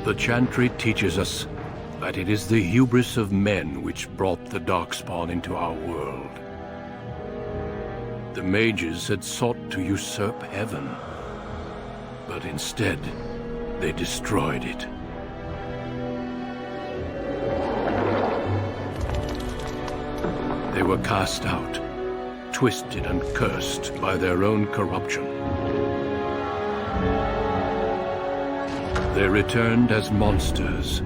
The Chantry teaches us that it is the hubris of men which brought the Darkspawn into our world. The mages had sought to usurp heaven, but instead, they destroyed it. They were cast out, twisted and cursed by their own corruption. They returned as monsters,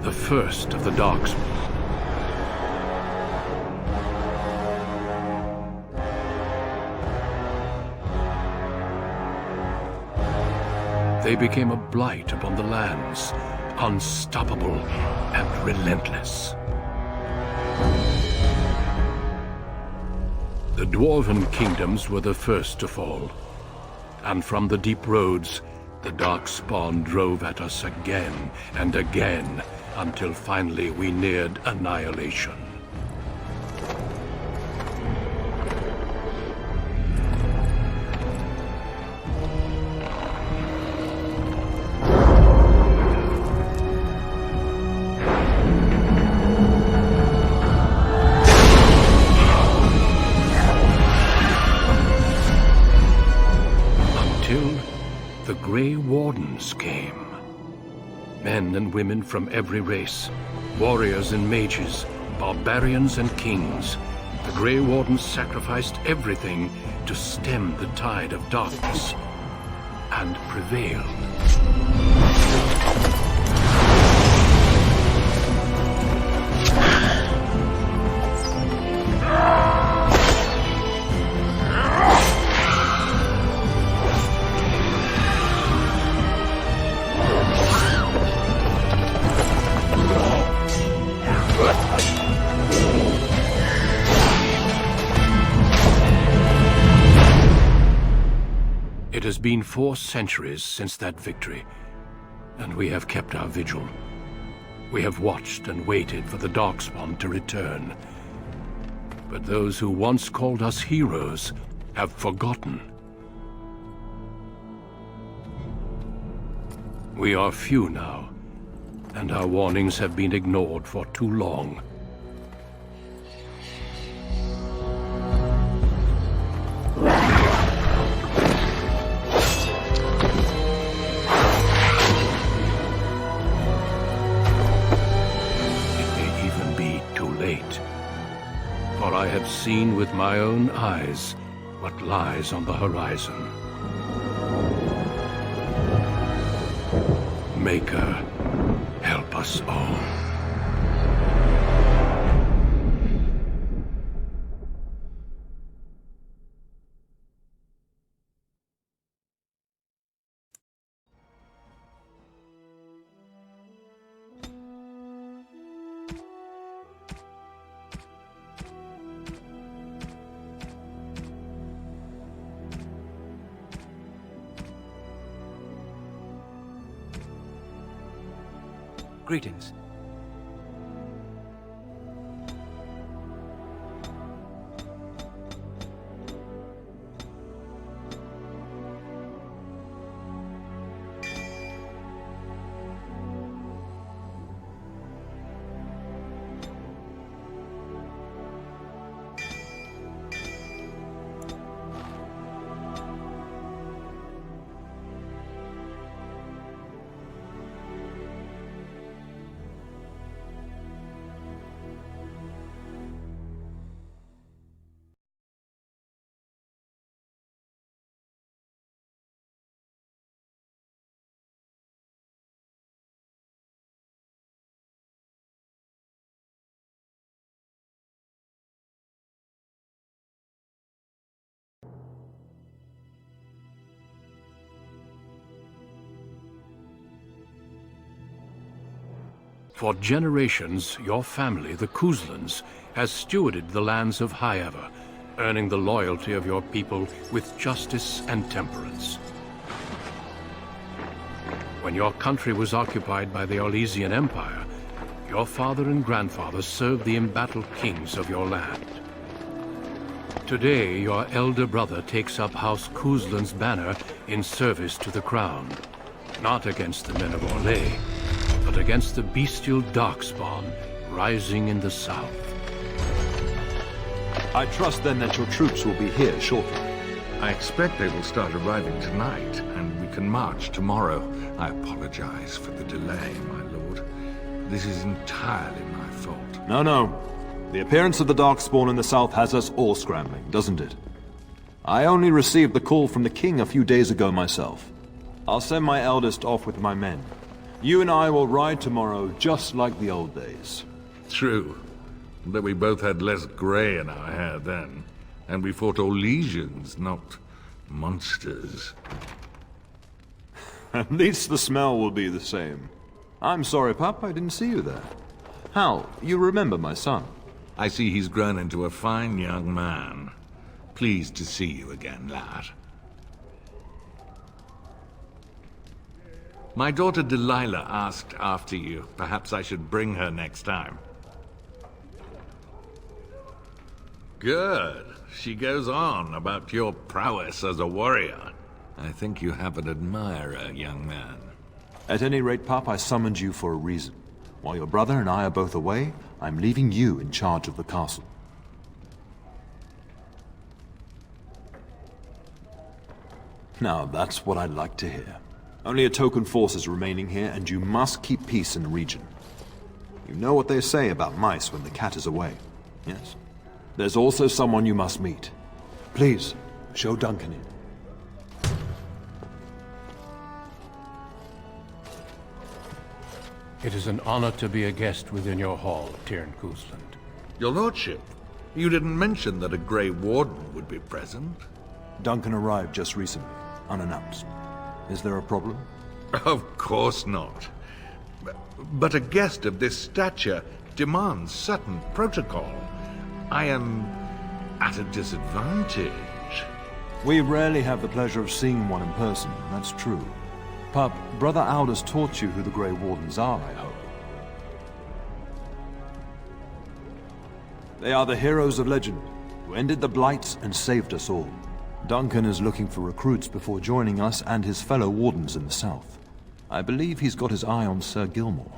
the first of the Darkspawn. They became a blight upon the lands, unstoppable and relentless. The Dwarven kingdoms were the first to fall, and from the deep roads, the Darkspawn drove at us again and again, until finally we neared annihilation. The Grey Wardens came. Men and women from every race, warriors and mages, barbarians and kings. The Grey Wardens sacrificed everything to stem the tide of darkness, and prevailed. It has been 4 centuries since that victory, and we have kept our vigil. We have watched and waited for the Darkspawn to return. But those who once called us heroes have forgotten. We are few now, and our warnings have been ignored for too long. For I have seen with my own eyes what lies on the horizon. Maker, help us all. Greetings. For generations, your family, the Kuzlans, has stewarded the lands of Highever, earning the loyalty of your people with justice and temperance. When your country was occupied by the Orlesian Empire, your father and grandfather served the embattled kings of your land. Today, your elder brother takes up House Kuzlan's banner in service to the crown, not against the men of Orlais, but against the bestial darkspawn rising in the south. I trust then that your troops will be here shortly. I expect they will start arriving tonight, and we can march tomorrow. I apologize for the delay, my lord. This is entirely my fault. No. The appearance of the Darkspawn in the south has us all scrambling, doesn't it? I only received the call from the king a few days ago myself. I'll send my eldest off with my men. You and I will ride tomorrow just like the old days. True. But we both had less grey in our hair then. And we fought all legions, not monsters. At least the smell will be the same. I'm sorry, Pup, I didn't see you there. Hal, you remember my son? I see he's grown into a fine young man. Pleased to see you again, lad. My daughter Delilah asked after you. Perhaps I should bring her next time. Good. She goes on about your prowess as a warrior. I think you have an admirer, young man. At any rate, Pup, I summoned you for a reason. While your brother and I are both away, I'm leaving you in charge of the castle. Now, that's what I'd like to hear. Only a token force is remaining here, and you must keep peace in the region. You know what they say about mice when the cat is away, yes? There's also someone you must meet. Please, show Duncan in. It is an honor to be a guest within your hall, Tyrn Cousland. Your lordship, you didn't mention that a Grey Warden would be present. Duncan arrived just recently, unannounced. Is there a problem? Of course not. But a guest of this stature demands certain protocol. I am at a disadvantage. We rarely have the pleasure of seeing one in person, that's true. Pup, Brother Aldous taught you who the Grey Wardens are, I hope. They are the heroes of legend, who ended the Blights and saved us all. Duncan is looking for recruits before joining us and his fellow Wardens in the south. I believe he's got his eye on Sir Gilmore.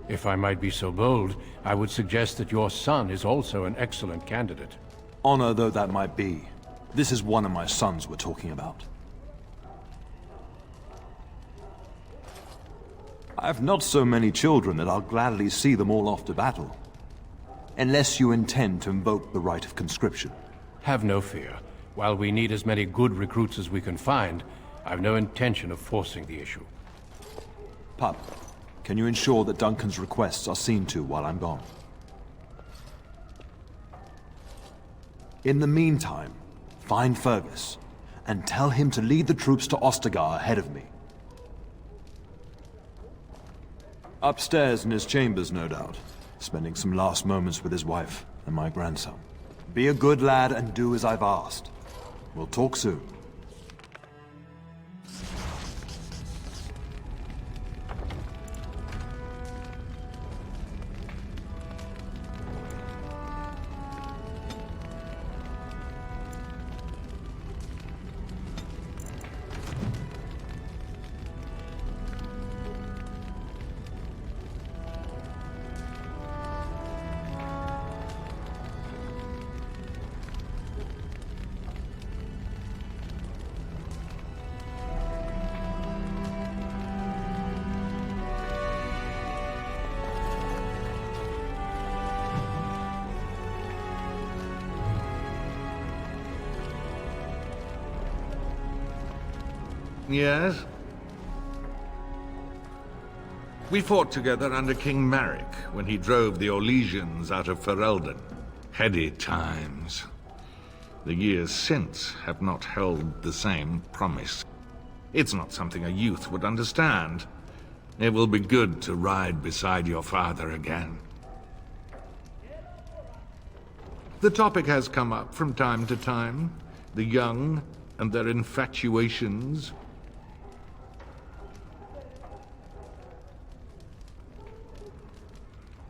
If I might be so bold, I would suggest that your son is also an excellent candidate. Honor though that might be, this is one of my sons we're talking about. I have not so many children that I'll gladly see them all off to battle. Unless you intend to invoke the right of conscription. Have no fear. While we need as many good recruits as we can find, I've no intention of forcing the issue. Pup, can you ensure that Duncan's requests are seen to while I'm gone? In the meantime, find Fergus, and tell him to lead the troops to Ostagar ahead of me. Upstairs in his chambers, no doubt, spending some last moments with his wife and my grandson. Be a good lad and do as I've asked. We'll talk soon. Yes? We fought together under King Maric when he drove the Orlesians out of Ferelden. Heady times. The years since have not held the same promise. It's not something a youth would understand. It will be good to ride beside your father again. The topic has come up from time to time. The young and their infatuations.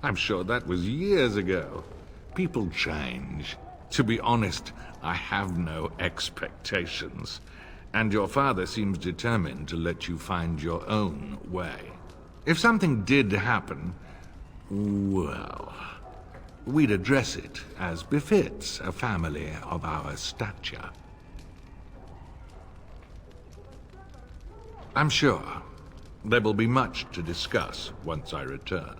I'm sure that was years ago. People change. To be honest, I have no expectations. And your father seems determined to let you find your own way. If something did happen, well, we'd address it as befits a family of our stature. I'm sure there will be much to discuss once I return.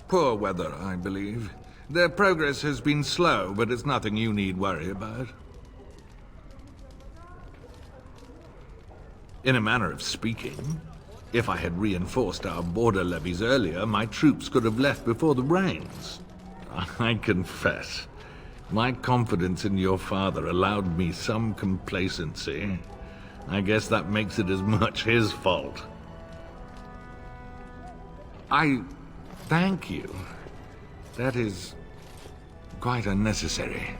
Poor weather, I believe. Their progress has been slow, but it's nothing you need worry about. In a manner of speaking, if I had reinforced our border levies earlier, my troops could have left before the rains. I confess, my confidence in your father allowed me some complacency. I guess that makes it as much his fault. I thank you. That is quite unnecessary.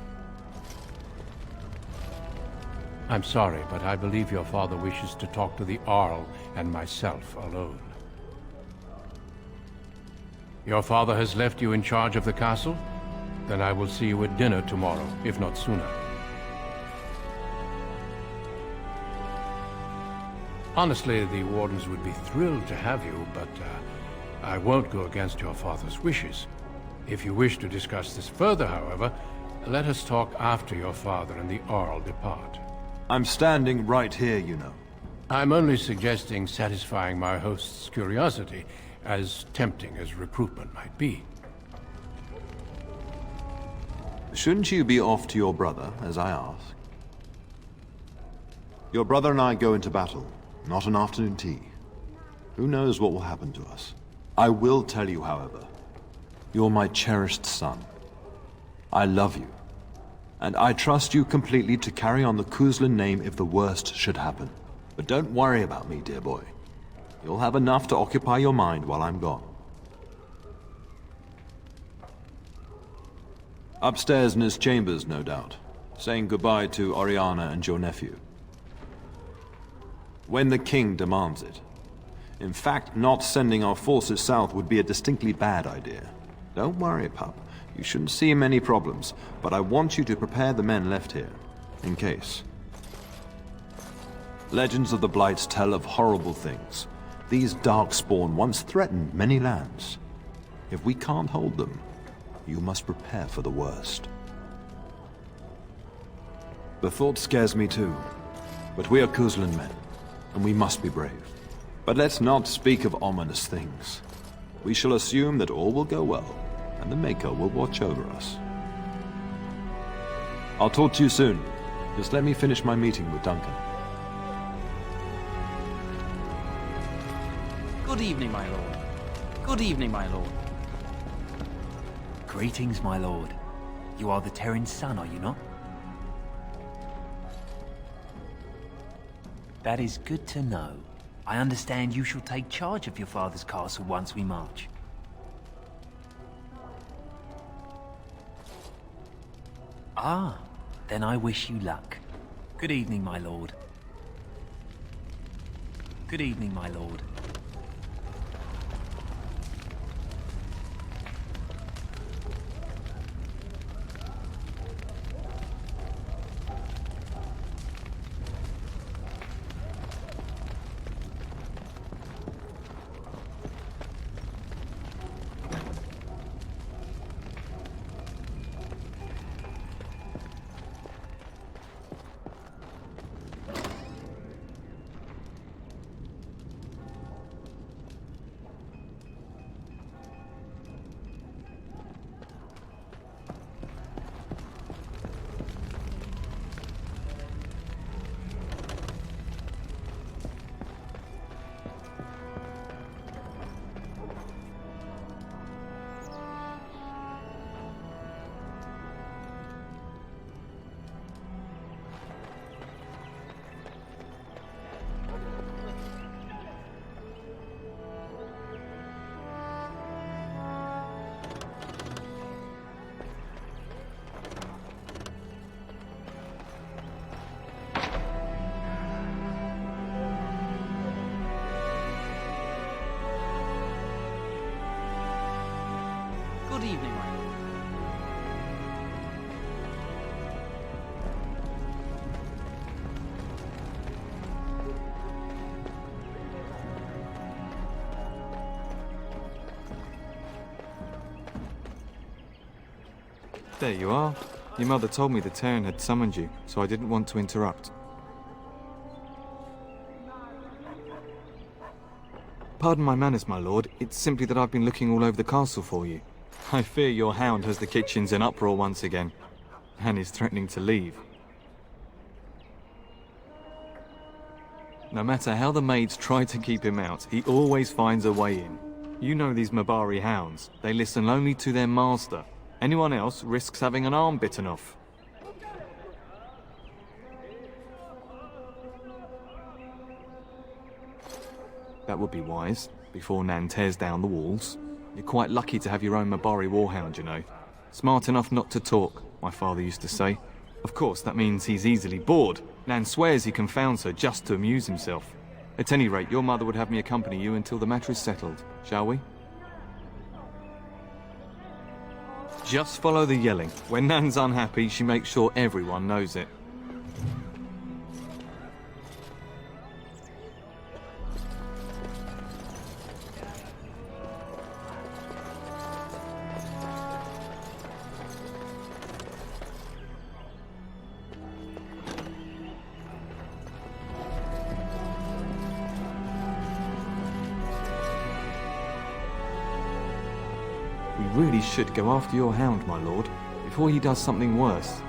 I'm sorry, but I believe your father wishes to talk to the Arl and myself alone. Your father has left you in charge of the castle? Then I will see you at dinner tomorrow, if not sooner. Honestly, the Wardens would be thrilled to have you, but I won't go against your father's wishes. If you wish to discuss this further, however, let us talk after your father and the Arl depart. I'm standing right here, you know. I'm only suggesting satisfying my host's curiosity, as tempting as recruitment might be. Shouldn't you be off to your brother, as I ask? Your brother and I go into battle, not an afternoon tea. Who knows what will happen to us? I will tell you, however, you're my cherished son. I love you, and I trust you completely to carry on the Kuzlin name if the worst should happen. But don't worry about me, dear boy. You'll have enough to occupy your mind while I'm gone. Upstairs in his chambers, no doubt, saying goodbye to Oriana and your nephew. When the king demands it. In fact, not sending our forces south would be a distinctly bad idea. Don't worry, pup. You shouldn't see many problems, but I want you to prepare the men left here, in case. Legends of the Blights tell of horrible things. These Darkspawn once threatened many lands. If we can't hold them, you must prepare for the worst. The thought scares me too, but we are Kuzlin men, and we must be brave. But let's not speak of ominous things. We shall assume that all will go well, and the Maker will watch over us. I'll talk to you soon. Just let me finish my meeting with Duncan. Good evening, my lord. Good evening, my lord. Greetings, my lord. You are the Terran's son, are you not? That is good to know. I understand you shall take charge of your father's castle once we march. Ah, then I wish you luck. Good evening, my lord. Good evening, my lord. There you are. Your mother told me the Terran had summoned you, so I didn't want to interrupt. Pardon my manners, my lord. It's simply that I've been looking all over the castle for you. I fear your hound has the kitchens in uproar once again, and is threatening to leave. No matter how the maids try to keep him out, he always finds a way in. You know these Mabari hounds. They listen only to their master. Anyone else risks having an arm bitten off. That would be wise, before Nan tears down the walls. You're quite lucky to have your own Mabari warhound, you know. Smart enough not to talk, my father used to say. Of course, that means he's easily bored. Nan swears he confounds her just to amuse himself. At any rate, your mother would have me accompany you until the matter is settled, shall we? Just follow the yelling. When Nan's unhappy, she makes sure everyone knows it. We really should go after your hound, my lord, before he does something worse.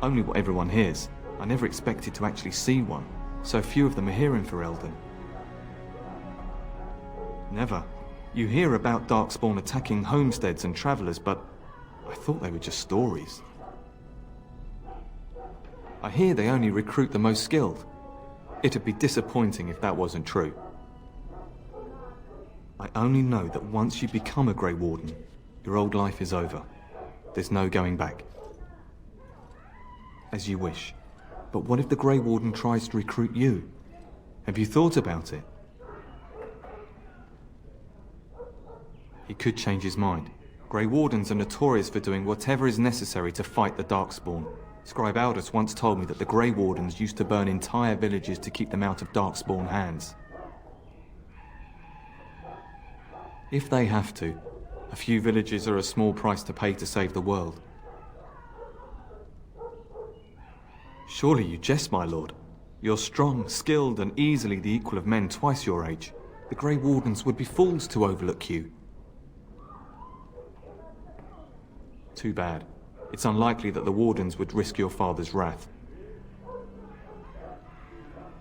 Only what everyone hears. I never expected to actually see one. So few of them are here in Ferelden. Never. You hear about Darkspawn attacking homesteads and travelers, but I thought they were just stories. I hear they only recruit the most skilled. It'd be disappointing if that wasn't true. I only know that once you become a Grey Warden, your old life is over. There's no going back. As you wish. But what if the Grey Warden tries to recruit you? Have you thought about it? He could change his mind. Grey Wardens are notorious for doing whatever is necessary to fight the Darkspawn. Scribe Aldous once told me that the Grey Wardens used to burn entire villages to keep them out of Darkspawn hands. If they have to, a few villages are a small price to pay to save the world. Surely you jest, my lord. You're strong, skilled, and easily the equal of men twice your age. The Grey Wardens would be fools to overlook you. Too bad. It's unlikely that the Wardens would risk your father's wrath.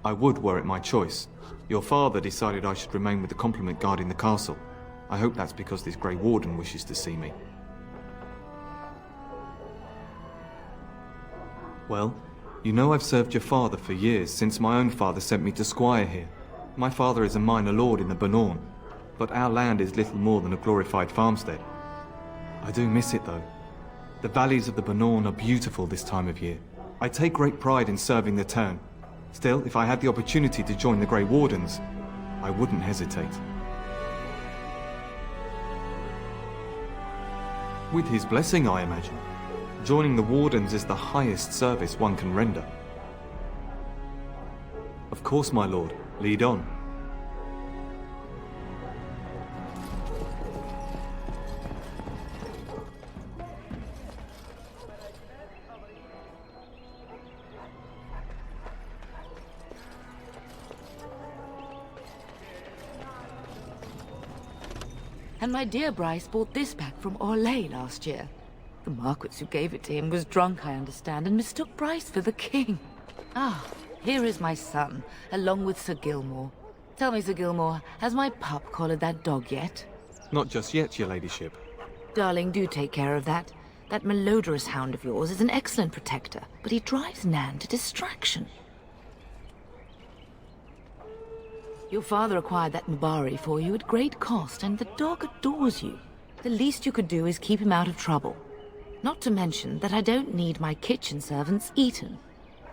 I would were it my choice. Your father decided I should remain with the complement guarding the castle. I hope that's because this Grey Warden wishes to see me. Well, you know I've served your father for years, since my own father sent me to squire here. My father is a minor lord in the Bannorn, but our land is little more than a glorified farmstead. I do miss it though. The valleys of the Bannorn are beautiful this time of year. I take great pride in serving the Turn. Still, if I had the opportunity to join the Grey Wardens, I wouldn't hesitate. With his blessing, I imagine. Joining the Wardens is the highest service one can render. Of course, my lord. Lead on. And my dear Bryce bought this back from Orlais last year. The Marquis who gave it to him was drunk, I understand, and mistook Bryce for the king. Ah, here is my son, along with Sir Gilmore. Tell me, Sir Gilmore, has my pup collared that dog yet? Not just yet, your ladyship. Darling, do take care of that. That malodorous hound of yours is an excellent protector, but he drives Nan to distraction. Your father acquired that Mabari for you at great cost, and the dog adores you. The least you could do is keep him out of trouble. Not to mention that I don't need my kitchen servants eaten.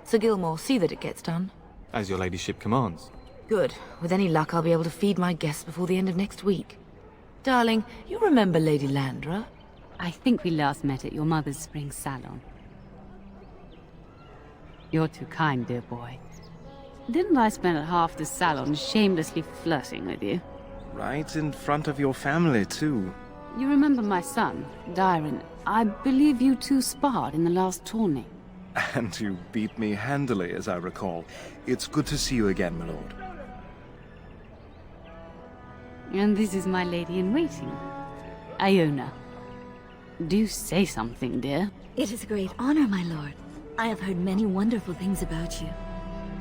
Sir Gilmore, see that it gets done. As your ladyship commands. Good. With any luck, I'll be able to feed my guests before the end of next week. Darling, you remember Lady Landra? I think we last met at your mother's spring salon. You're too kind, dear boy. Didn't I spend half the salon shamelessly flirting with you? Right in front of your family, too. You remember my son, Dyron? I believe you two sparred in the last tourney. And you beat me handily, as I recall. It's good to see you again, my lord. And this is my lady-in-waiting, Iona. Do say something, dear. It is a great honor, my lord. I have heard many wonderful things about you.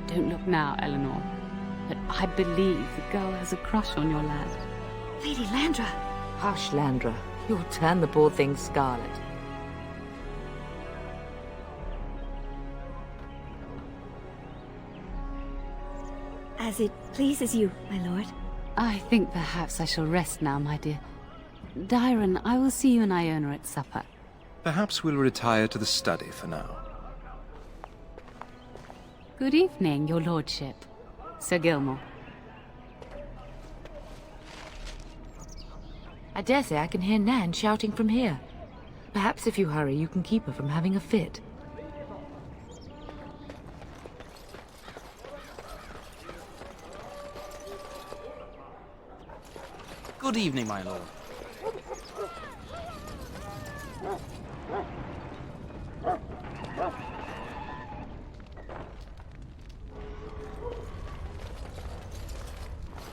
Don't look now, Eleanor. But I believe the girl has a crush on your lad. Lady Landra! Hush, Landra. You'll turn the poor thing scarlet. As it pleases you, my lord. I think perhaps I shall rest now, my dear. Dyron, I will see you and Iona at supper. Perhaps we'll retire to the study for now. Good evening, your lordship. Sir Gilmore. I dare say I can hear Nan shouting from here. Perhaps if you hurry, you can keep her from having a fit. Good evening, my lord.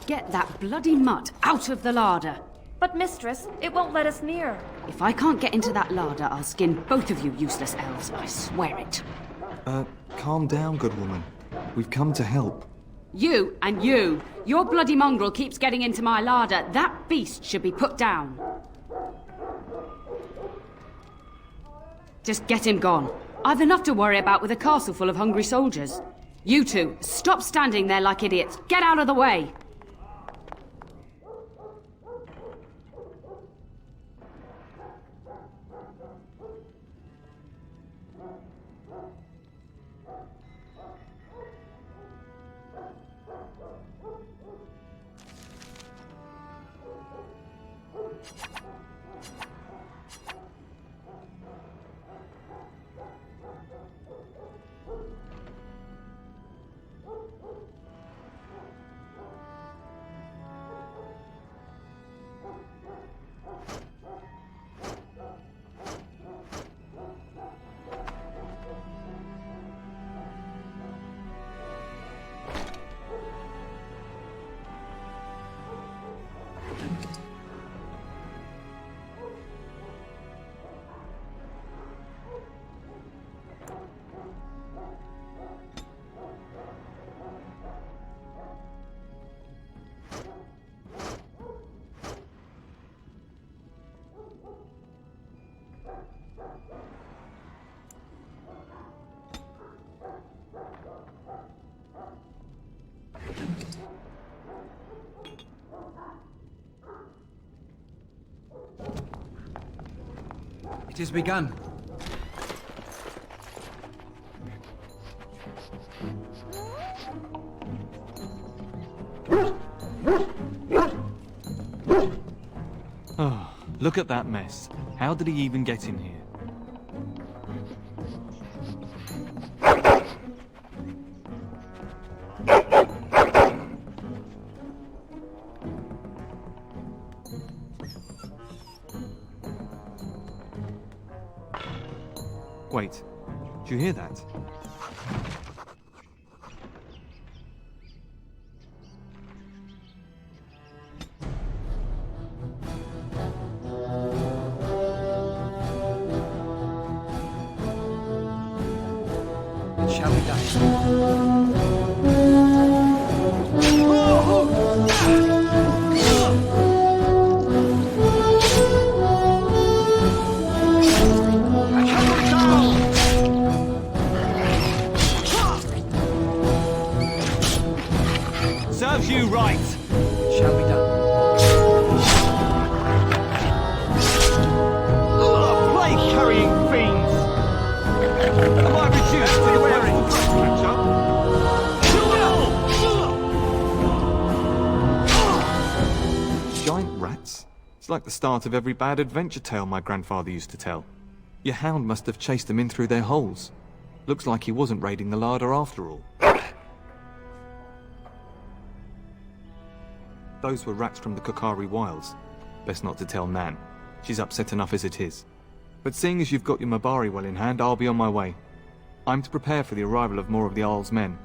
Get that bloody mutt out of the larder! But mistress, it won't let us near. If I can't get into that larder, I'll skin both of you useless elves, I swear it. Calm down, good woman. We've come to help. You and you! Your bloody mongrel keeps getting into my larder. That beast should be put down. Just get him gone. I've enough to worry about with a castle full of hungry soldiers. You two, stop standing there like idiots. Get out of the way! It has begun. Oh, look at that mess. How did he even get in here? Wait, do you hear that? Shall we die? Serves you right! Shall be done. Plague-carrying fiends! Am I reduced to the wearing? Giant rats? It's like the start of every bad adventure tale my grandfather used to tell. Your hound must have chased them in through their holes. Looks like he wasn't raiding the larder after all. Those were rats from the Kokari Wilds. Best not to tell Nan. She's upset enough as it is. But seeing as you've got your Mabari well in hand, I'll be on my way. I'm to prepare for the arrival of more of the Jarl's men.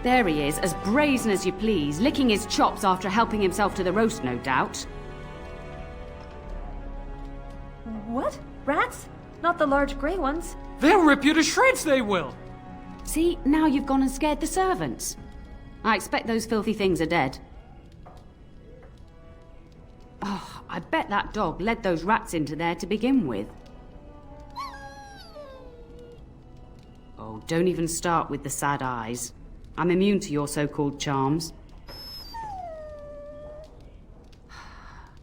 There he is, as brazen as you please, licking his chops after helping himself to the roast, no doubt. What? Rats? Not the large grey ones. They'll rip you to shreds, they will! See, now you've gone and scared the servants. I expect those filthy things are dead. Oh, I bet that dog led those rats into there to begin with. Oh, don't even start with the sad eyes. I'm immune to your so-called charms.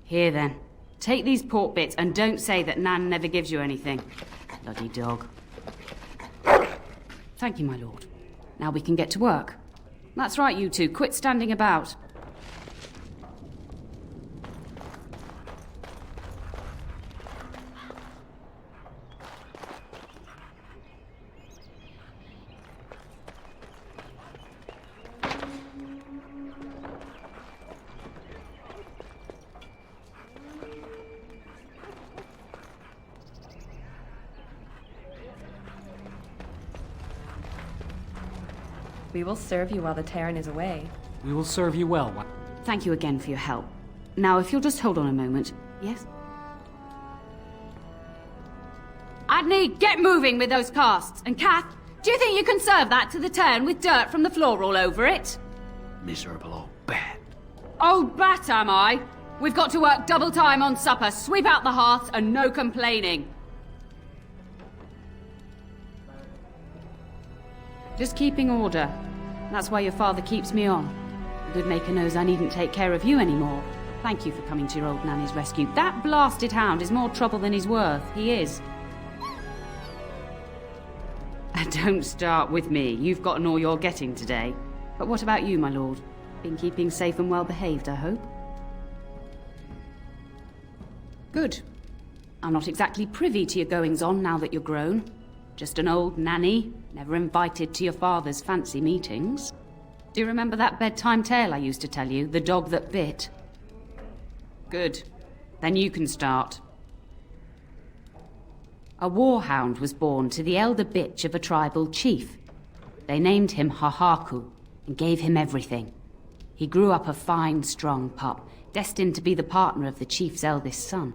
Here then, take these pork bits and don't say that Nan never gives you anything. Bloody dog. Thank you, my lord. Now we can get to work. That's right, you two. Quit standing about. We will serve you while the Terran is away. We will serve you well. Thank you again for your help. Now, if you'll just hold on a moment. Yes? Adney, get moving with those casts. And Kath, do you think you can serve that to the Terran with dirt from the floor all over it? Miserable old bat. Old bat, am I? We've got to work double time on supper, sweep out the hearths, and no complaining. Just keeping order. That's why your father keeps me on. The Goodmaker knows I needn't take care of you anymore. Thank you for coming to your old nanny's rescue. That blasted hound is more trouble than he's worth. He is. Don't start with me. You've gotten all you're getting today. But what about you, my lord? Been keeping safe and well behaved, I hope? Good. I'm not exactly privy to your goings-on now that you're grown. Just an old nanny, never invited to your father's fancy meetings. Do you remember that bedtime tale I used to tell you, the dog that bit? Good. Then you can start. A warhound was born to the elder bitch of a tribal chief. They named him Hahaku and gave him everything. He grew up a fine, strong pup, destined to be the partner of the chief's eldest son.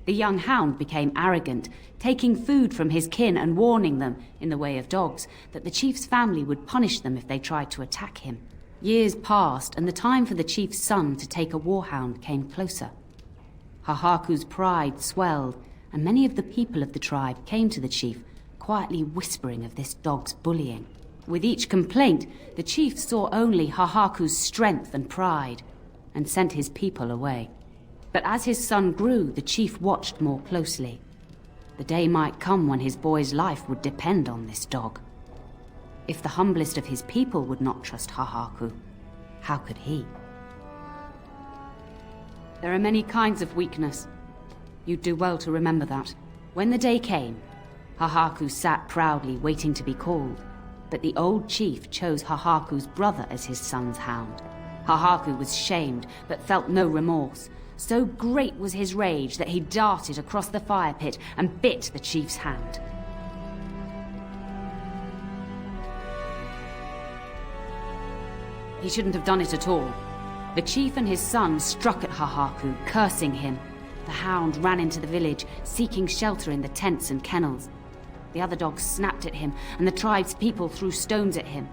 The young hound became arrogant, taking food from his kin and warning them, in the way of dogs, that the chief's family would punish them if they tried to attack him. Years passed, and the time for the chief's son to take a warhound came closer. Hahaku's pride swelled, and many of the people of the tribe came to the chief, quietly whispering of this dog's bullying. With each complaint, the chief saw only Hahaku's strength and pride, and sent his people away. But as his son grew, the chief watched more closely. The day might come when his boy's life would depend on this dog. If the humblest of his people would not trust Hahaku, how could he? There are many kinds of weakness. You'd do well to remember that. When the day came, Hahaku sat proudly waiting to be called, but the old chief chose Hahaku's brother as his son's hound. Hahaku was shamed, but felt no remorse. So great was his rage that he darted across the fire pit and bit the chief's hand. He shouldn't have done it at all. The chief and his son struck at Hahaku, cursing him. The hound ran into the village, seeking shelter in the tents and kennels. The other dogs snapped at him, and the tribe's people threw stones at him.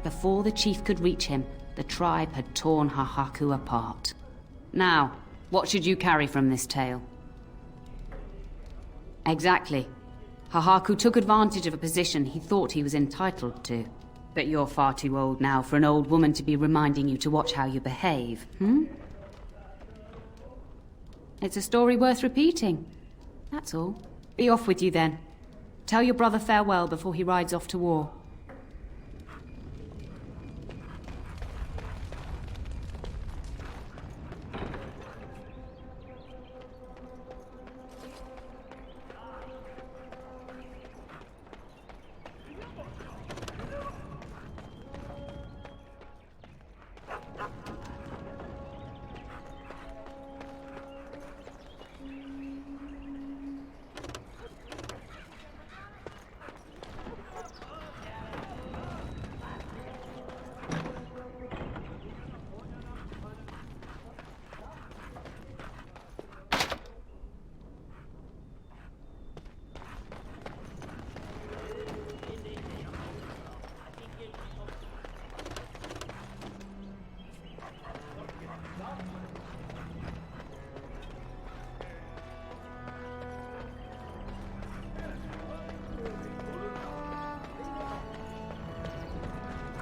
Before the chief could reach him, the tribe had torn Hahaku apart. Now, what should you carry from this tale? Exactly. Hahaku took advantage of a position he thought he was entitled to. But you're far too old now for an old woman to be reminding you to watch how you behave, It's a story worth repeating. That's all. Be off with you then. Tell your brother farewell before he rides off to war.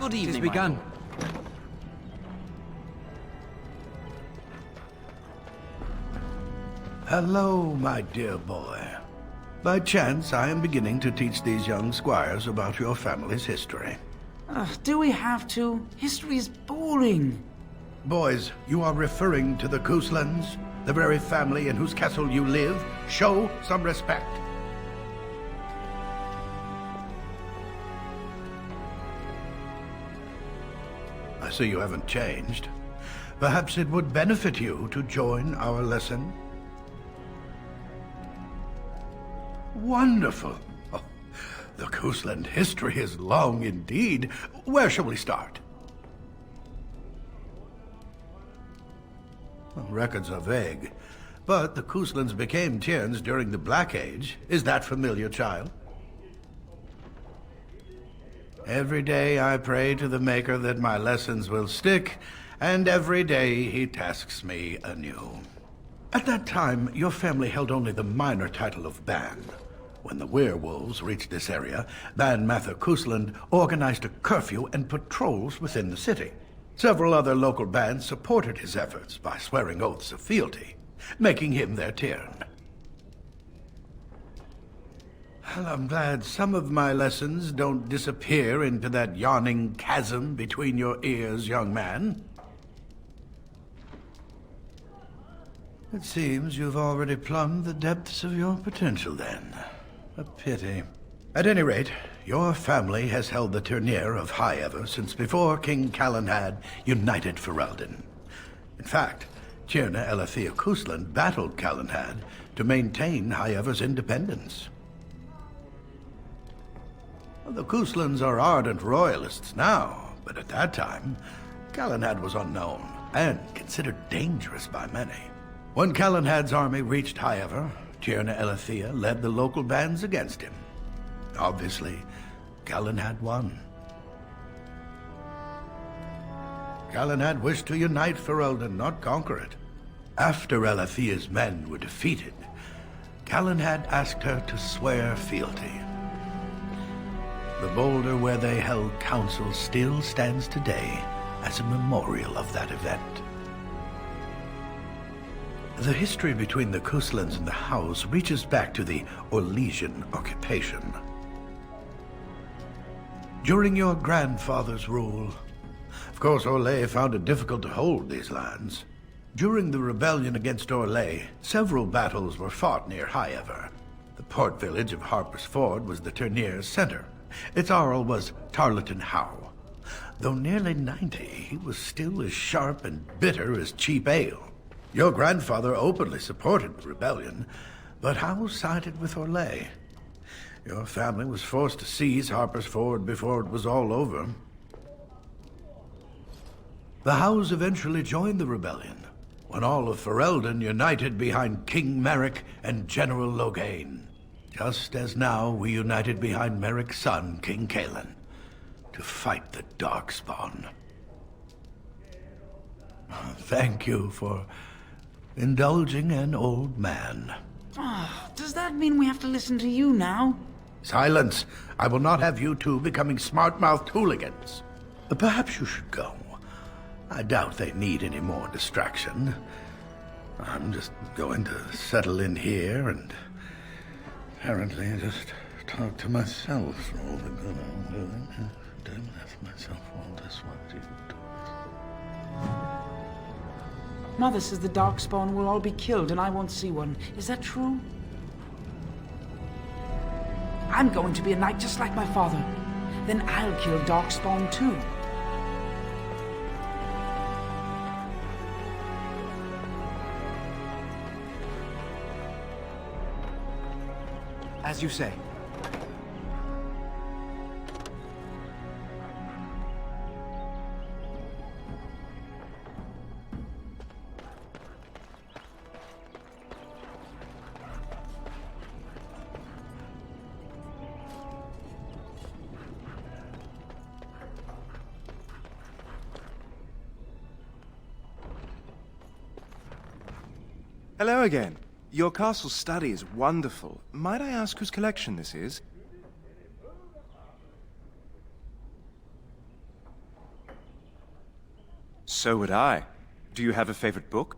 Good evening, Tis begun. my lord. Hello, my dear boy. By chance, I am beginning to teach these young squires about your family's history. Do we have to? History is boring. Boys, you are referring to the Couslands, the very family in whose castle you live. Show some respect. I see you haven't changed. Perhaps it would benefit you to join our lesson. Wonderful. Oh, the Cousland history is long indeed. Where shall we start? Well, records are vague, but the Couslands became Tierns during the Black Age. Is that familiar, child? Every day I pray to the Maker that my lessons will stick, and every day he tasks me anew. At that time, your family held only the minor title of Ban. When the werewolves reached this area, Ban Mather Cousland organized a curfew and patrols within the city. Several other local bands supported his efforts by swearing oaths of fealty, making him their Tiern. Well, I'm glad some of my lessons don't disappear into that yawning chasm between your ears, young man. It seems you've already plumbed the depths of your potential, then. A pity. At any rate, your family has held the Tourneur of High Ever since before King Calenhad united Ferelden. In fact, Tierna Elethea Cousland battled Calenhad to maintain High Ever's independence. The Couslands are ardent royalists now, but at that time, Calenhad was unknown and considered dangerous by many. When Calenhad's army reached High Ever, Tierna Elethea led the local bands against him. Obviously, Calenhad won. Calenhad wished to unite Ferelden, not conquer it. After Elethea's men were defeated, Calenhad asked her to swear fealty. The boulder where they held council still stands today as a memorial of that event. The history between the Couslands and the House reaches back to the Orlesian occupation. During your grandfather's rule, of course, Orlais found it difficult to hold these lands. During the rebellion against Orlais, several battles were fought near High Ever. The port village of Harper's Ford was the Tourneur's center. Its Arl was Tarleton Howe. Though nearly 90, he was still as sharp and bitter as cheap ale. Your grandfather openly supported the rebellion, but Howe sided with Orlais. Your family was forced to seize Harper's Ford before it was all over. The Howes eventually joined the rebellion, when all of Ferelden united behind King Merrick and General Loghain. Just as now we united behind Merrick's son, King Cailan, to fight the Darkspawn. Thank you for indulging an old man. Does that mean we have to listen to you now? Silence! I will not have you two becoming smart-mouthed hooligans. Perhaps you should go. I doubt they need any more distraction. I'm just going to settle in here and apparently just talk to myself for all the good I'm doing. Don't let myself all this what you do. Mother says the Darkspawn will all be killed and I won't see one. Is that true? I'm going to be a knight just like my father. Then I'll kill Darkspawn too. As you say. Hello again. Your castle study is wonderful. Might I ask whose collection this is? So would I. Do you have a favorite book?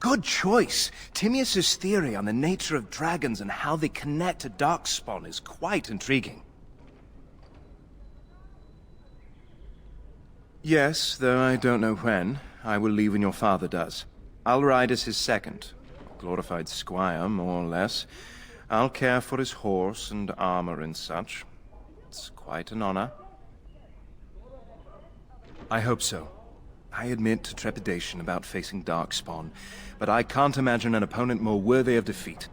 Good choice. Timaeus' theory on the nature of dragons and how they connect to Darkspawn is quite intriguing. Yes, though I don't know when. I will leave when your father does. I'll ride as his second. Glorified squire, more or less. I'll care for his horse and armor and such. It's quite an honor. I hope so. I admit to trepidation about facing Darkspawn, but I can't imagine an opponent more worthy of defeat.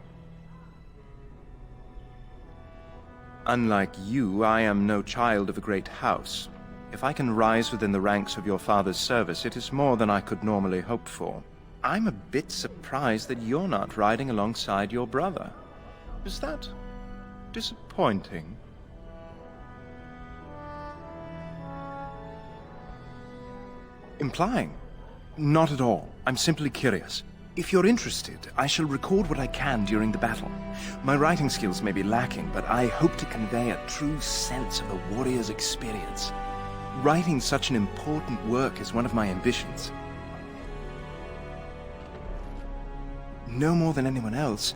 Unlike you, I am no child of a great house. If I can rise within the ranks of your father's service, it is more than I could normally hope for. I'm a bit surprised that you're not riding alongside your brother. Is that disappointing? Implying? Not at all. I'm simply curious. If you're interested, I shall record what I can during the battle. My writing skills may be lacking, but I hope to convey a true sense of a warrior's experience. Writing such an important work is one of my ambitions. No more than anyone else.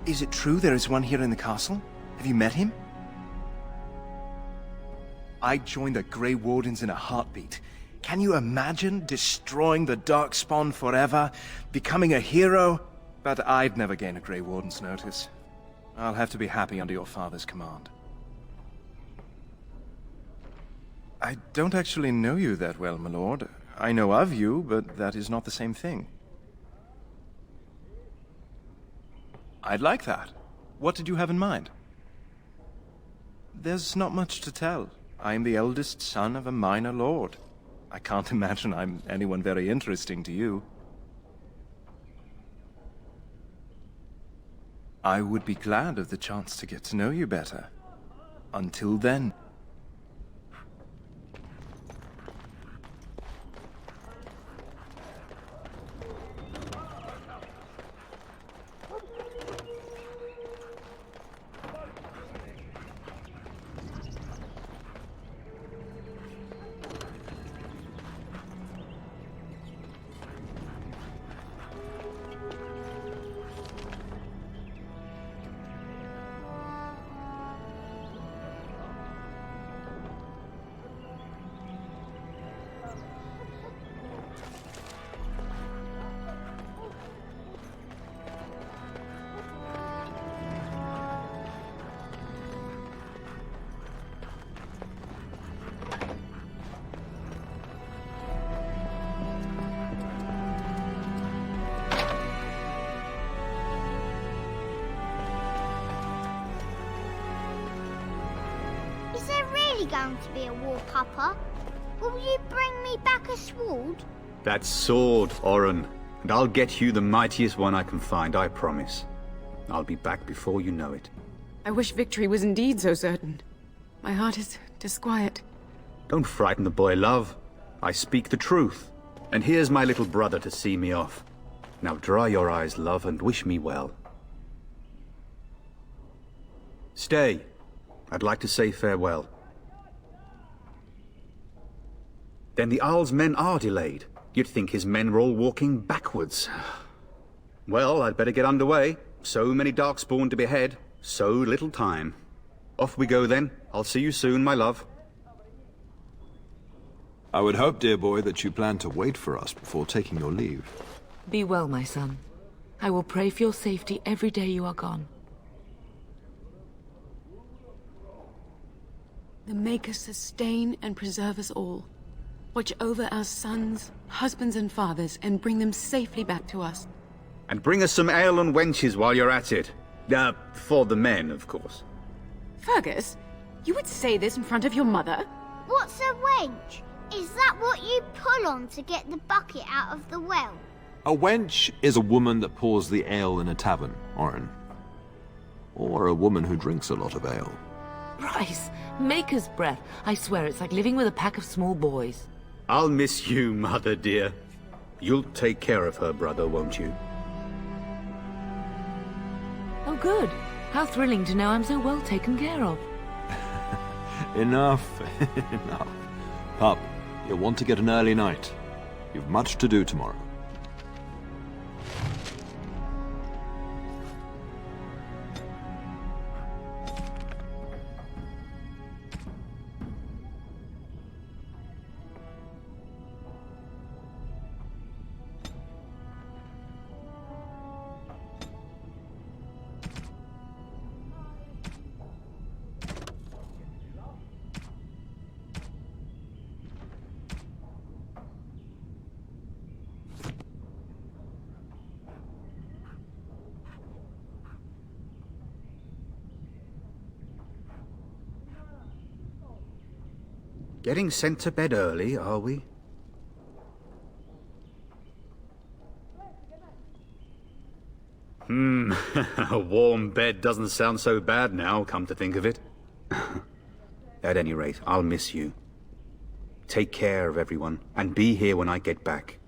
Is it true there is one here in the castle? Have you met him? I'd join the Grey Wardens in a heartbeat. Can you imagine destroying the Darkspawn forever? Becoming a hero? But I'd never gain a Grey Warden's notice. I'll have to be happy under your father's command. I don't actually know you that well, my lord. I know of you, but that is not the same thing. I'd like that. What did you have in mind? There's not much to tell. I am the eldest son of a minor lord. I can't imagine I'm anyone very interesting to you. I would be glad of the chance to get to know you better. Until then... going to be a war, Papa? Will you bring me back a sword? That sword, Oren. And I'll get you the mightiest one I can find, I promise. I'll be back before you know it. I wish victory was indeed so certain. My heart is disquiet. Don't frighten the boy, love. I speak the truth. And here's my little brother to see me off. Now dry your eyes, love, and wish me well. Stay. I'd like to say farewell. Then the Owl's men are delayed. You'd think his men were all walking backwards. Well, I'd better get underway. So many Darkspawn to behead. So little time. Off we go then. I'll see you soon, my love. I would hope, dear boy, that you plan to wait for us before taking your leave. Be well, my son. I will pray for your safety every day you are gone. The Maker sustain and preserve us all. Watch over our sons, husbands and fathers, and bring them safely back to us. And bring us some ale and wenches while you're at it. For the men, of course. Fergus, you would say this in front of your mother? What's a wench? Is that what you pull on to get the bucket out of the well? A wench is a woman that pours the ale in a tavern, Oren. Or a woman who drinks a lot of ale. Bryce, Maker's breath. I swear it's like living with a pack of small boys. I'll miss you, mother dear. You'll take care of her, brother, won't you? Oh, good. How thrilling to know I'm so well taken care of. Enough. Enough. Pup, you'll want to get an early night. You've much to do tomorrow. Getting sent to bed early, are we? A warm bed doesn't sound so bad now, come to think of it. At any rate, I'll miss you. Take care of everyone, and be here when I get back.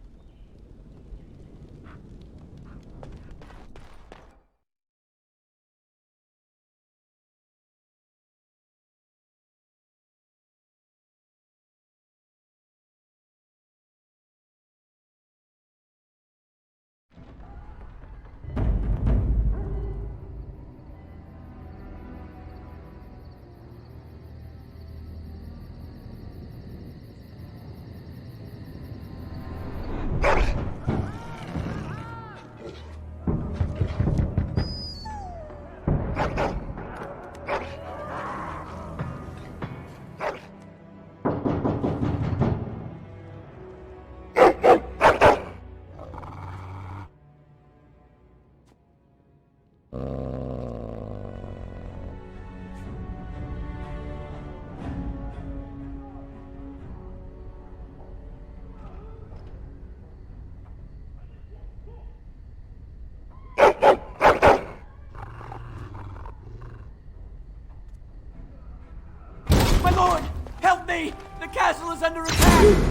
My lord! Help me! The castle is under attack!